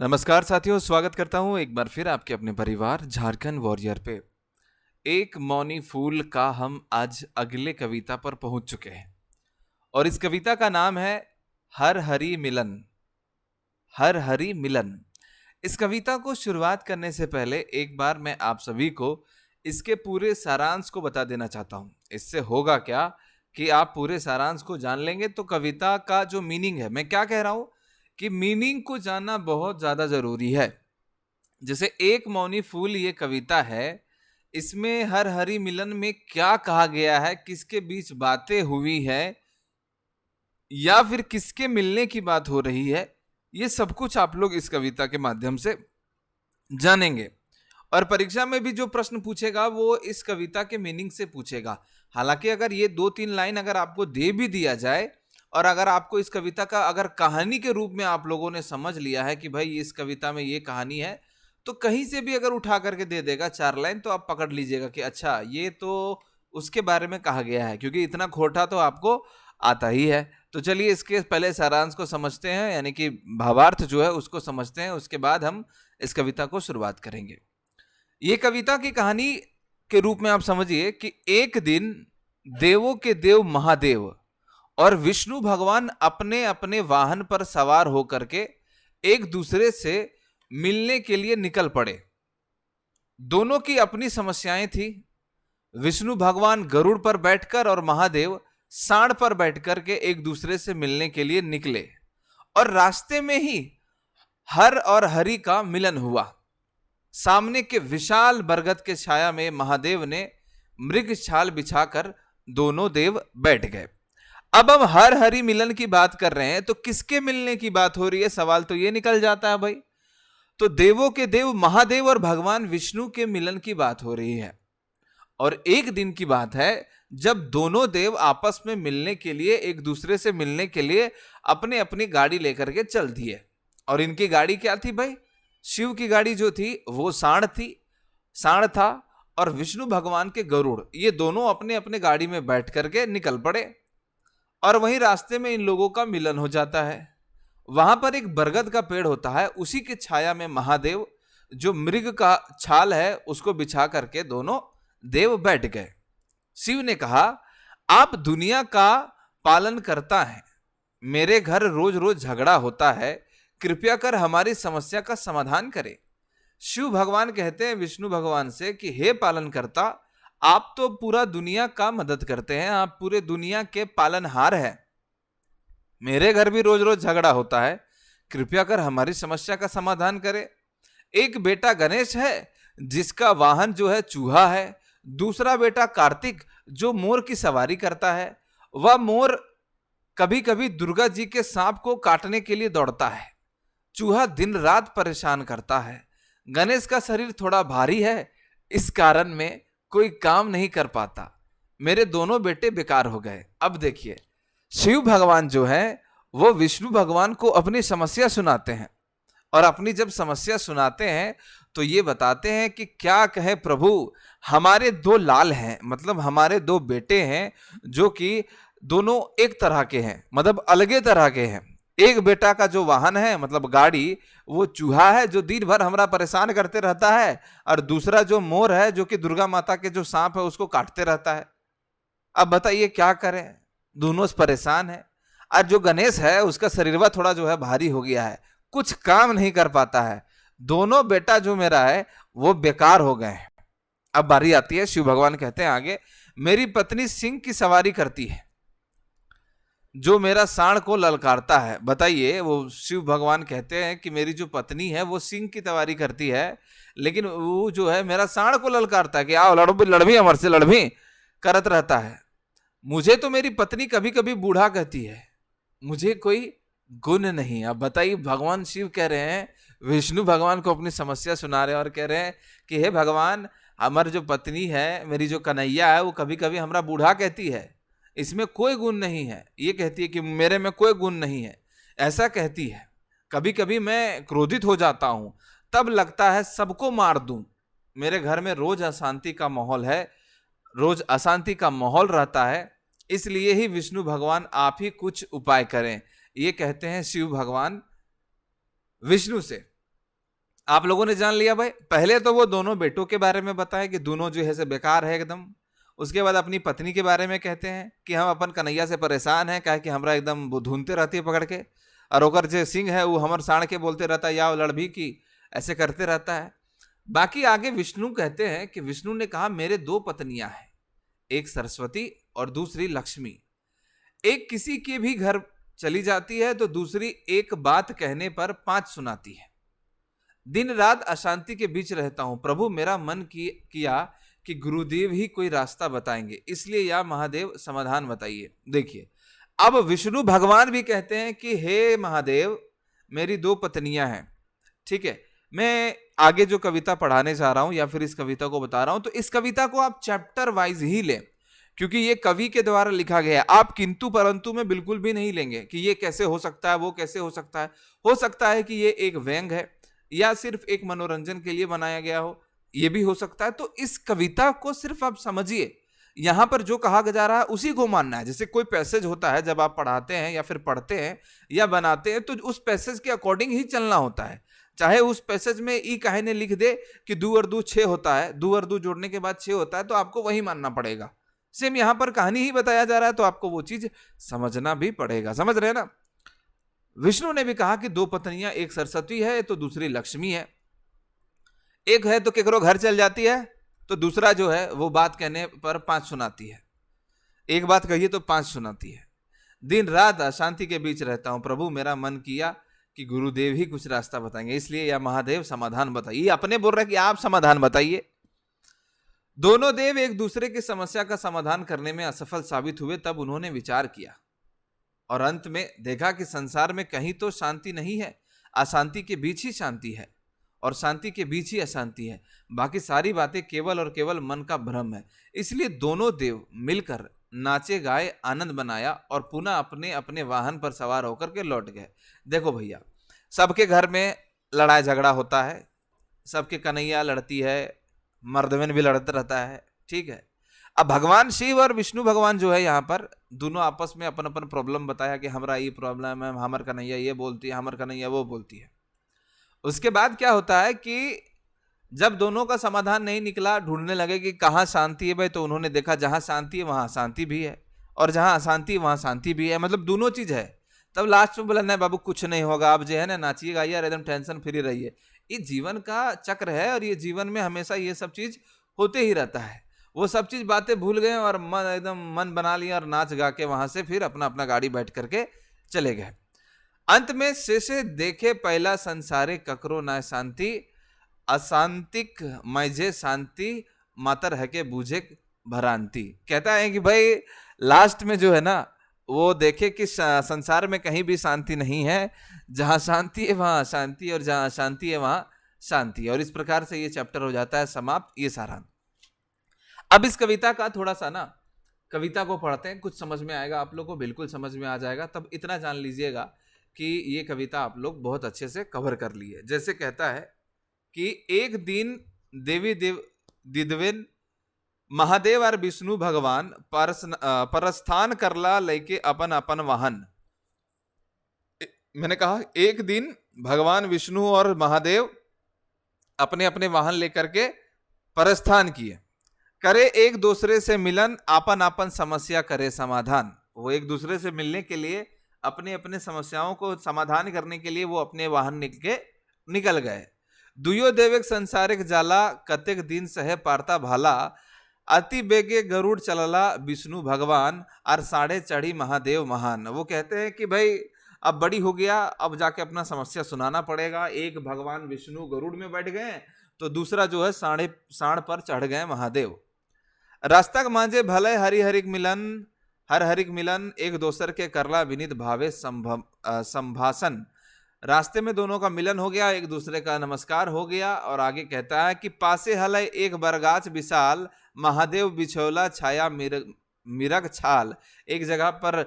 नमस्कार साथियों, स्वागत करता हूं एक बार फिर आपके अपने परिवार झारखंड वॉरियर पे। एक मौनी फूल का हम आज अगले कविता पर पहुंच चुके हैं और इस कविता का नाम है हर हरी मिलन। हर हरी मिलन। इस कविता को शुरुआत करने से पहले एक बार मैं आप सभी को इसके पूरे सारांश को बता देना चाहता हूं। इससे होगा क्या कि आप पूरे सारांश को जान लेंगे तो कविता का जो मीनिंग है, मैं क्या कह रहा हूं कि मीनिंग को जानना बहुत ज्यादा जरूरी है। जैसे एक मौनी फूल ये कविता है, इसमें हर हरी मिलन में क्या कहा गया है, किसके बीच बातें हुई है या फिर किसके मिलने की बात हो रही है, ये सब कुछ आप लोग इस कविता के माध्यम से जानेंगे। और परीक्षा में भी जो प्रश्न पूछेगा वो इस कविता के मीनिंग से पूछेगा। हालांकि अगर ये 2-3 लाइन अगर आपको दे भी दिया जाए और अगर आपको इस कविता का अगर कहानी के रूप में आप लोगों ने समझ लिया है कि भाई इस कविता में ये कहानी है, तो कहीं से भी अगर उठा करके दे देगा 4 लाइन तो आप पकड़ लीजिएगा कि अच्छा ये तो उसके बारे में कहा गया है, क्योंकि इतना खोटा तो आपको आता ही है। तो चलिए इसके पहले सारांश को समझते हैं, यानी कि भावार्थ जो है उसको समझते हैं, उसके बाद हम इस कविता को शुरुआत करेंगे। ये कविता की कहानी के रूप में आप समझिए कि एक दिन देवों के देव महादेव और विष्णु भगवान अपने अपने वाहन पर सवार होकर के एक दूसरे से मिलने के लिए निकल पड़े। दोनों की अपनी समस्याएं थी। विष्णु भगवान गरुड़ पर बैठकर और महादेव सांड पर बैठकर के एक दूसरे से मिलने के लिए निकले और रास्ते में ही हर और हरि का मिलन हुआ। सामने के विशाल बरगद के छाया में महादेव ने मृग छाल बिछाकर दोनों देव बैठ गए। अब हम हर हरि मिलन की बात कर रहे हैं तो किसके मिलने की बात हो रही है, सवाल तो ये निकल जाता है भाई। तो देवों के देव महादेव और भगवान विष्णु के मिलन की बात हो रही है। और एक दिन की बात है जब दोनों देव आपस में मिलने के लिए, एक दूसरे से मिलने के लिए अपने अपनी गाड़ी लेकर के चल दिए। और इनकी गाड़ी क्या थी भाई? शिव की गाड़ी जो थी वो सांड थी, सांड था, और विष्णु भगवान के गरुड़, ये दोनों अपने अपने गाड़ी में बैठ करके निकल पड़े। और वहीं रास्ते में इन लोगों का मिलन हो जाता है। वहां पर एक बरगद का पेड़ होता है, उसी की छाया में महादेव जो मृग का छाल है उसको बिछा करके दोनों देव बैठ गए। शिव ने कहा, आप दुनिया का पालन करता है, मेरे घर रोज रोज झगड़ा होता है, कृपया कर हमारी समस्या का समाधान करें। शिव भगवान कहते हैं विष्णु भगवान से कि हे पालनकर्ता, आप तो पूरा दुनिया का मदद करते हैं, आप पूरे दुनिया के पालनहार हैं, मेरे घर भी रोज रोज झगड़ा होता है, कृपया कर हमारी समस्या का समाधान करें। एक बेटा गणेश है जिसका वाहन जो है चूहा है, दूसरा बेटा कार्तिक जो मोर की सवारी करता है। वह मोर कभी कभी दुर्गा जी के सांप को काटने के लिए दौड़ता है, चूहा दिन रात परेशान करता है। गणेश का शरीर थोड़ा भारी है, इस कारण में कोई काम नहीं कर पाता, मेरे दोनों बेटे बेकार हो गए। अब देखिए, शिव भगवान जो है वो विष्णु भगवान को अपनी समस्या सुनाते हैं और अपनी जब समस्या सुनाते हैं तो ये बताते हैं कि क्या कहे प्रभु, हमारे 2 लाल हैं, मतलब हमारे 2 बेटे हैं जो कि दोनों एक तरह के हैं, मतलब अलगे तरह के हैं। एक बेटा का जो वाहन है मतलब गाड़ी, वो चूहा है जो दिन भर हमरा परेशान करते रहता है, और दूसरा जो मोर है जो कि दुर्गा माता के जो सांप है उसको काटते रहता है। अब बताइए क्या करें, दोनों परेशान है। और जो गणेश है उसका शरीरवा थोड़ा जो है भारी हो गया है, कुछ काम नहीं कर पाता है, दोनों बेटा जो मेरा है वो बेकार हो गए हैं। अब बारी आती है, शिव भगवान कहते हैं आगे, मेरी पत्नी सिंह की सवारी करती है जो मेरा सांड को ललकारता है। बताइए, वो शिव भगवान कहते हैं कि मेरी जो पत्नी है वो सिंह की सवारी करती है, लेकिन वो जो है मेरा सांड को ललकारता है कि आओ लड़भी हमर से लड़भी करत रहता है। मुझे तो मेरी पत्नी कभी कभी बूढ़ा कहती है, मुझे कोई गुण नहीं। अब बताइए, भगवान शिव कह रहे हैं, विष्णु भगवान को अपनी समस्या सुना रहे हैं और कह रहे हैं कि हे भगवान, हमारी जो पत्नी है, मेरी जो कन्हैया है, वो कभी कभी हमरा बूढ़ा कहती है, इसमें कोई गुण नहीं है। ये कहती है कि मेरे में कोई गुण नहीं है, ऐसा कहती है। कभी कभी मैं क्रोधित हो जाता हूं, तब लगता है सबको मार दूं। मेरे घर में रोज अशांति का माहौल है, रोज अशांति का माहौल रहता है, इसलिए ही विष्णु भगवान आप ही कुछ उपाय करें। ये कहते हैं शिव भगवान विष्णु से। आप लोगों ने जान लिया भाई। पहले तो वो दोनों बेटों के बारे में बताया कि दोनों जो है से बेकार है एकदम। उसके बाद अपनी पत्नी के बारे में कहते हैं कि हम अपन कन्हैया से परेशान हैं, क्या कि हमरा एकदम वो ढूंढते रहती है पकड़ के, और ओकर जो सिंह है वो हमर साड़ के बोलते रहता है, या वो लड़भी की ऐसे करते रहता है। बाकी आगे विष्णु कहते हैं कि विष्णु ने कहा मेरे दो पत्नियां हैं, एक सरस्वती और दूसरी लक्ष्मी। एक किसी के भी घर चली जाती है तो दूसरी एक बात कहने पर पांच सुनाती है। दिन रात अशांति के बीच रहता हूं प्रभु, मेरा मन किया कि गुरुदेव ही कोई रास्ता बताएंगे, इसलिए या महादेव समाधान बताइए। देखिए, अब विष्णु भगवान भी कहते हैं कि हे महादेव, मेरी दो पत्नियां हैं। ठीक है, मैं आगे जो कविता पढ़ाने जा रहा हूं या फिर इस कविता को बता रहा हूं, तो इस कविता को आप चैप्टर वाइज ही लें, क्योंकि ये कवि के द्वारा लिखा गया है। आप किंतु परंतु में बिल्कुल भी नहीं लेंगे कि ये कैसे हो सकता है, वो कैसे हो सकता है। हो सकता है कि ये एक व्यंग है या सिर्फ एक मनोरंजन के लिए बनाया गया हो, ये भी हो सकता है। तो इस कविता को सिर्फ आप समझिए, यहां पर जो कहा जा रहा है उसी को मानना है। जैसे कोई पैसेज होता है, जब आप पढ़ाते हैं या फिर पढ़ते हैं या बनाते हैं, तो उस पैसेज के अकॉर्डिंग ही चलना होता है। चाहे उस पैसेज में ई काहे ने लिख दे कि 2 और 2 6 होता है, 2 और 2 जोड़ने के बाद 6 होता है, तो आपको वही मानना पड़ेगा। सेम यहां पर कहानी ही बताया जा रहा है, तो आपको वो चीज समझना भी पड़ेगा। समझ रहे हैं ना? विष्णु ने भी कहा कि दो पत्नियां, एक सरस्वती है तो दूसरी लक्ष्मी है। एक है तो केकरो घर चल जाती है, तो दूसरा जो है वो बात कहने पर पांच सुनाती है। एक बात कहिए तो पांच सुनाती है। दिन रात अशांति के बीच रहता हूं प्रभु, मेरा मन किया कि गुरुदेव ही कुछ रास्ता बताएंगे, इसलिए या महादेव समाधान बताइए। अपने बोल रहे कि आप समाधान बताइए। दोनों देव एक दूसरे की समस्या का समाधान करने में असफल साबित हुए, तब उन्होंने विचार किया और अंत में देखा कि संसार में कहीं तो शांति नहीं है, अशांति के बीच ही शांति है और शांति के बीच ही अशांति है। बाकी सारी बातें केवल और केवल मन का भ्रम है। इसलिए दोनों देव मिलकर नाचे गाए, आनंद बनाया और पुनः अपने अपने वाहन पर सवार होकर के लौट गए। देखो भैया, सबके घर में लड़ाई झगड़ा होता है, सबके कन्हैया लड़ती है, मर्दवन भी लड़ता रहता है। ठीक है, अब भगवान शिव और विष्णु भगवान जो है यहाँ पर दोनों आपस में अपन अपन प्रॉब्लम बताया कि हमारा ये प्रॉब्लम है, हमर कन्हैया ये बोलती है, हमर कन्हैया वो बोलती है। उसके बाद क्या होता है कि जब दोनों का समाधान नहीं निकला, ढूंढने लगे कि कहाँ शांति है भाई, तो उन्होंने देखा जहां शांति है वहां शांति भी है और जहां अशांति है वहां शांति भी है, मतलब दोनों चीज है। तब लास्ट में बोला नहीं बाबू कुछ नहीं होगा, आप जो है ना नाचिए गाइए और एकदम टेंशन फ्री रहिए। ये जीवन का चक्र है और ये जीवन में हमेशा ये सब चीज होते ही रहता है। वो सब चीज बातें भूल गए और मन एकदम मन बना लिया और नाच गा के वहां से फिर अपना अपना गाड़ी बैठ करके चले गए। अंत में शेषे देखे पहला संसारे ककरो ना शांति, अशांतिक मैजे शांति, मातर है के बूझे भरांति। कहता है कि भाई लास्ट में जो है ना वो देखे कि संसार में कहीं भी शांति नहीं है, जहां शांति है वहां अशांति और जहां अशांति है वहां शांति। और इस प्रकार से ये चैप्टर हो जाता है समाप्त, ये सारा। अब इस कविता का थोड़ा सा ना, कविता को पढ़ते हैं, कुछ समझ में आएगा आप लोग को, बिल्कुल समझ में आ जाएगा। तब इतना जान लीजिएगा कि ये कविता आप लोग बहुत अच्छे से कवर कर लिए। जैसे कहता है कि एक दिन देवी देव दिदवेन महादेव और विष्णु भगवान परस्थान करला लेके अपन अपन वाहन। मैंने कहा एक दिन भगवान विष्णु और महादेव अपने अपने वाहन लेकर के परस्थान किए, करे एक दूसरे से मिलन, आपन आपन समस्या करे समाधान। वो एक दूसरे से मिलने के लिए, अपने अपने समस्याओं को समाधान करने के लिए वो अपने वाहन निकल गए। दुयो देवेक संसारिक जाला, कतेक दिन सहे पारता भाला, अति बेगे गरुड़ चलला विष्णु भगवान, और साढ़े चढ़ी महादेव महान। वो कहते हैं कि भाई अब बड़ी हो गया, अब जाके अपना समस्या सुनाना पड़ेगा। एक भगवान विष्णु गरुड़ में बैठ गए तो दूसरा जो है साढ़ पर चढ़ गए महादेव। रास्ता मांझे भले हरि हरिक मिलन, हर हरिक मिलन, एक दोसर के करला विनित भावे संभाषण। रास्ते में दोनों का मिलन हो गया, एक दूसरे का नमस्कार हो गया। और आगे कहता है कि पासे हलय एक बरगाछ विशाल, महादेव बिछौला छाया मिरग छाल। एक जगह पर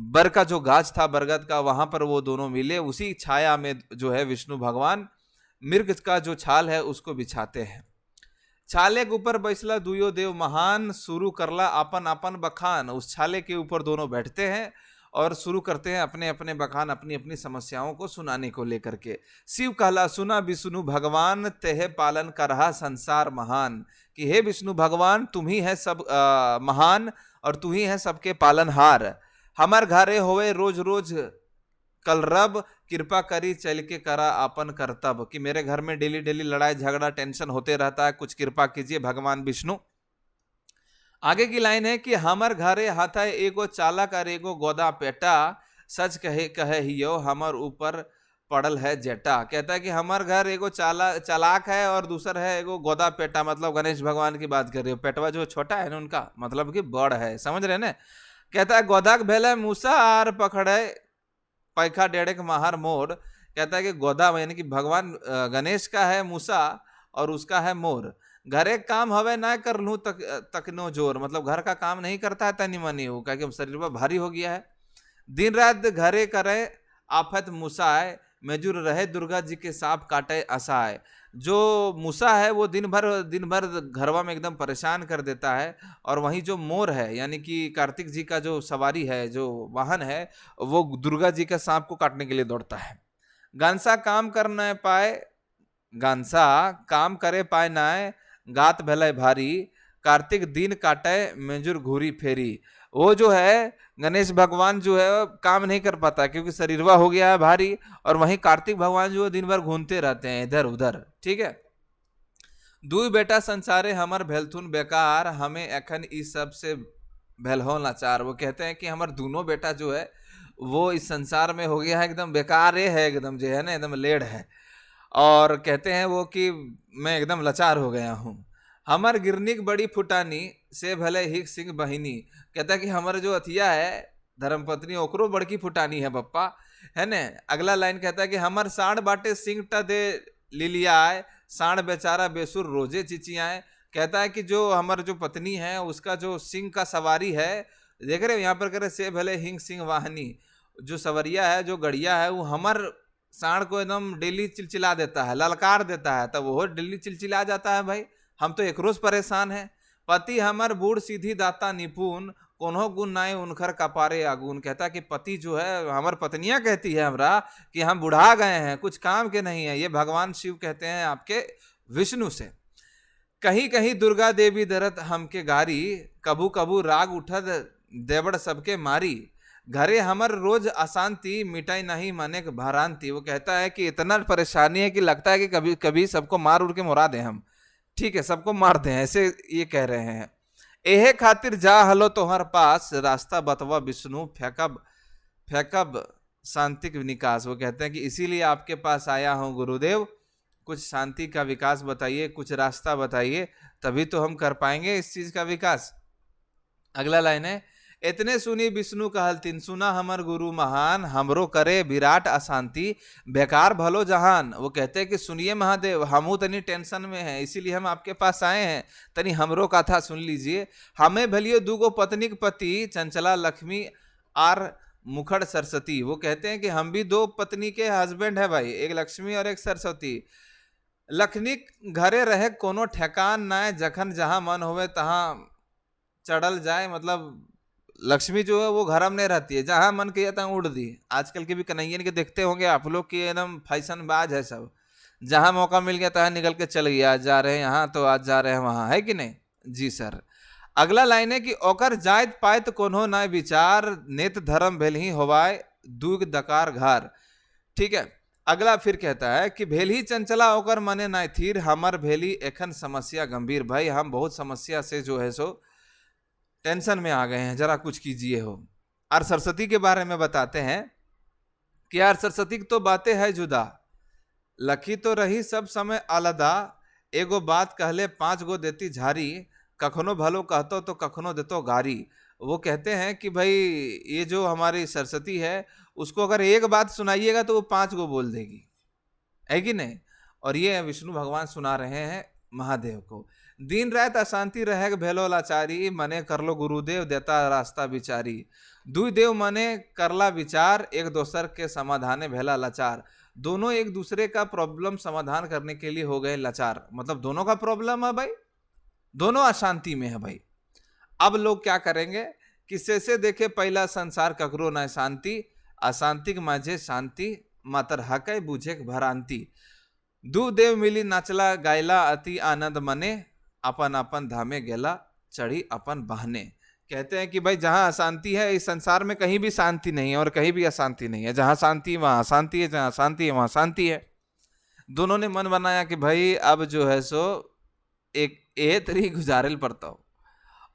बर का जो गाछ था बरगद का, वहां पर वो दोनों मिले, उसी छाया में जो है विष्णु भगवान मिर्ग का जो छाल है उसको बिछाते हैं। छाले के ऊपर बैसला दुयो देव महान, शुरू करला अपन अपन बखान। उस छाले के ऊपर दोनों बैठते हैं और शुरू करते हैं अपने अपने बखान, अपनी अपनी समस्याओं को सुनाने को लेकर के। शिव कहला सुना विष्णु भगवान, तेह पालन करहा संसार महान। कि हे विष्णु भगवान, तुम ही है सब महान और तू ही है सबके पालनहार। हमार घरे होवे रोज रोज कल रब, कृपा करी चल के करा आपन करतब। कि मेरे घर में डेली डेली लड़ाई झगड़ा टेंशन होते रहता है, कुछ कृपा कीजिए भगवान विष्णु। आगे की लाइन है कि हमर घरे हाथा एगो चालक और एगो गोदा पेटा, सच कहे कहे हियो हमर ऊपर पड़ल है जेटा। कहता है कि हमार घर एगो चालाक है और दूसर है एगो गोदा पेटा, मतलब गणेश भगवान की बात कर रहे हो। पेटवा जो छोटा है ना उनका मतलब कि बड़ है, समझ रहे ना। कहता है गोदाक भेले मूसा और पकड़े पैखा डेढ़ माहर मोर। कहता है कि गोदा यानी कि भगवान गणेश का है मूसा और उसका है मोर। घरे काम हवे ना कर लूं तकनो जोर, मतलब घर का काम नहीं करता है तनी मनी हो, क्योंकि शरीर पर भारी हो गया है। दिन रात घरे करे आफत मुसाए, मेजुर रहे दुर्गा जी के सांप काटे असाए। जो मूसा है वो दिन भर घरवा में एकदम परेशान कर देता है, और वहीं जो मोर है यानी कि कार्तिक जी का जो सवारी है, जो वाहन है, वो दुर्गा जी के सांप को काटने के लिए दौड़ता है। गांसा काम कर न पाए, गांसा काम करे पाए नाय, गात भले भारी, कार्तिक दिन काटे मेजुर घूरी फेरी। वो जो है गणेश भगवान जो है काम नहीं कर पाता क्योंकि शरीरवा हो गया है भारी, और वहीं कार्तिक भगवान जो है दिन भर घूमते रहते हैं इधर उधर। ठीक है। दुई बेटा संसारे हमर भेलथुन बेकार, हमें एखन इस सब से भेलहो लाचार। वो कहते हैं कि हमार दोनों बेटा जो है वो इस संसार में हो गया है एकदम बेकार है, एकदम जो है ना एकदम लेड़ है। और कहते हैं वो कि मैं एकदम लाचार हो गया हूँ। हमार गिरनिक बड़ी फुटानी, से भले हिक सिंह बहिनी। कहता है कि हमारा जो अथिया है धर्मपत्नी ओकरो बड़की फुटानी है पप्पा, है न। अगला लाइन कहता है कि हमार साढ़ बाटे सिंह टा दे लिलिया आए, साढ़ बेचारा बेसुर रोजे चिचियाए। कहता है कि जो हमार जो पत्नी है उसका जो सिंह का सवारी है, देख रहे हो यहाँ पर करे से भले हिंग सिंह वाहनी, जो सवरिया है जो गड़िया है वो हमार साढ़ को एकदम डेली चिलचिला देता है, ललकार देता है, तब वो डेली चिलचिला जाता है। भाई हम तो एक रोज परेशान है। पति हमर बूढ़ सीधी दाता निपुण, कोनो गुण नाय उनखर कपारे आगुन। कहता कि पति जो है हमार पत्नियां कहती है हमरा कि हम बुढ़ा गए हैं, कुछ काम के नहीं है। ये भगवान शिव कहते हैं आपके विष्णु से। कहीं कहीं दुर्गा देवी दरत हमके गारी, कबू कबू राग उठद देवड़ सबके मारी। घरे हमर रोज अशांति, मिटाई नहीं मने भरांति। वो कहता है कि इतना परेशानी है कि लगता है कि कभी कभी सबको मार उड़ के मुरा दें हम। ठीक है, सबको मार दें, ऐसे ये कह रहे हैं। एहे खातिर जा हलो तोहर पास, रास्ता बतवा विष्णु फेंकब फेंकब शांति विकास। वो कहते हैं कि इसीलिए आपके पास आया हूँ गुरुदेव, कुछ शांति का विकास बताइए, कुछ रास्ता बताइए, तभी तो हम कर पाएंगे इस चीज का विकास। अगला लाइन है, इतने सुनी विष्णु कहलतिन, सुना हमर गुरु महान, हमरो करे विराट अशांति, बेकार भलो जहान। वो कहते हैं कि सुनिए महादेव, हमू तनी टेंशन में हैं, इसीलिए हम आपके पास आए हैं, तनी हमरो कथा सुन लीजिए। हमें भलियो दूगो पत्निक पति, चंचला लक्ष्मी आर मुखड़ सरस्वती। वो कहते हैं कि हम भी दो पत्नी के हस्बैंड है भाई, एक लक्ष्मी और एक सरस्वती। लखनिक घरे रहे कोनो ठेकान ना, जखन जहां मन होवे तहां चढ़ल जाए। मतलब लक्ष्मी जो है वो घर में नहीं रहती है, जहां मन किया तहां उड़ दी। आजकल के भी कन्हैयन के देखते होंगे आप लोग कि एकदम फैशनबाज है सब, जहां मौका मिल गया तहां निकल के चल गया, आज जा रहे हैं यहाँ तो आज जा रहे हैं वहां, है कि नहीं जी सर। अगला लाइन है कि ओकर जायत पायत कोनो ना विचार, नेत धर्म भेल ही होवाय दुग दकार घर। ठीक है। अगला फिर कहता है कि भेली चंचला ओकर मने ना थीर, हमर भेली एखन समस्या गंभीर। भाई हम बहुत समस्या से जो है सो टेंशन में आ गए हैं, जरा कुछ कीजिए हो। और सरस्वती के बारे में बताते हैं कि यार सरस्वती की तो बातें है जुदा, लखी तो रही सब समय अलदा, एगो बात कहले 5 गो देती झारी, कखनो भलो कहतो तो कखनो देतो गारी। वो कहते हैं कि भाई ये जो हमारी सरस्वती है उसको अगर एक बात सुनाइएगा तो वो 5 गो बोल देगी, है कि नहीं। और ये विष्णु भगवान सुना रहे हैं महादेव को। दिन रात अशांति रहे भेलो लाचारी, मने कर लो गुरुदेव देता रास्ता विचारी। दुई देव मने करला विचार, एक दोसर के समाधाने भेला लाचार। दोनों एक दूसरे का प्रॉब्लम समाधान करने के लिए हो गए लाचार, मतलब दोनों का प्रॉब्लम है भाई, दोनों अशांति में है भाई। अब लोग क्या करेंगे किसे से देखे पहला संसार ककरो न शांति, अशांतिक माझे शांति, मातर हकै बुझे भरांति। दू देव मिली नाचला गायला अति आनंद मने, अपन अपन धामे गेला चढ़ी अपन बहने। कहते हैं कि भाई जहां अशांति है इस संसार में कहीं भी शांति नहीं है और कहीं भी अशांति नहीं है। जहां शांति वहां अशांति है, जहां शांति है वहां शांति है। दोनों ने मन बनाया कि भाई अब जो है सो एक ए तरी गुजारेल पड़ता हो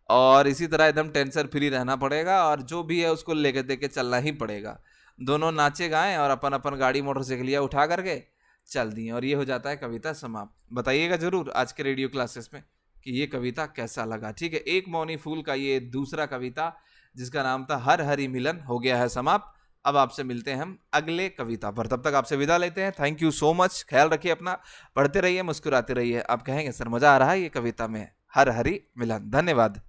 और इसी तरह एकदम टेंशन फ्री रहना पड़ेगा और जो भी है उसको लेके देके चलना ही पड़ेगा। दोनों नाचे गाएं और अपन अपन गाड़ी मोटरसाइकिलिया उठा करके चल दिए और ये हो जाता है कविता समाप्त। बताइएगा जरूर आज के रेडियो क्लासेस में कि ये कविता कैसा लगा। ठीक है, एक मौनी फूल का ये दूसरा कविता जिसका नाम था हर हरि मिलन हो गया है समाप्त। अब आपसे मिलते हैं हम अगले कविता पर, तब तक आपसे विदा लेते हैं। थैंक यू सो मच, ख्याल रखिए अपना, पढ़ते रहिए, मुस्कुराते रहिए। आप कहेंगे सर मजा आ रहा है ये कविता में, हर हरि मिलन। धन्यवाद।